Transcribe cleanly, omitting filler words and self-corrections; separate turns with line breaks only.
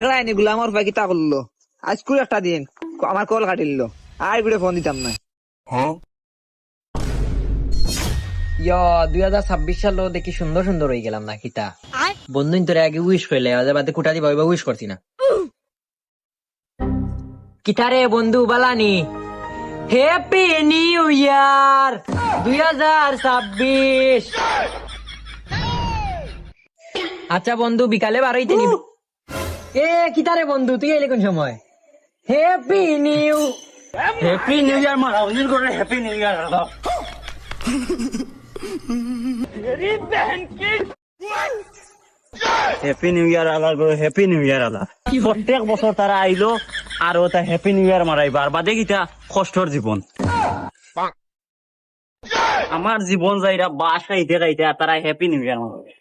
আইনি গুলো আমার ভাই কিতা করলো আজ কুড়ি একটা দিন আমার কল কাটিল আর গুড়ে ফোন দিতাম না।
ইয় 2026 সালও দেখি সুন্দর সুন্দর হয়ে গেলাম না কিতা বন্ধুন তোরে আগে উইশ করলে বাদে কুটা দিবা উইশ করছি না কিতারে বন্ধু বালানি হ্যাপি নিউ ইয়ার 2026। আচ্ছা বন্ধু বিকালে বারোইতে নিবি এ কিতারে বন্ধু তুই এলে কোন সময় হ্যাপি নিউ
ইয়ার মারা উনির করে happy new year happy new year আলা গো হ্যাপি নিউ ইয়ার আলা প্রত্যেক বছর তারা আইলো আর ওটা হ্যাপি নিউ ইয়ার মারাইবার বাদে কিটা কষ্টর জীবন আমার জীবন যাইরা বাস খাইতে খাইতে তারা হ্যাপি নিউ ইয়ার মারাবে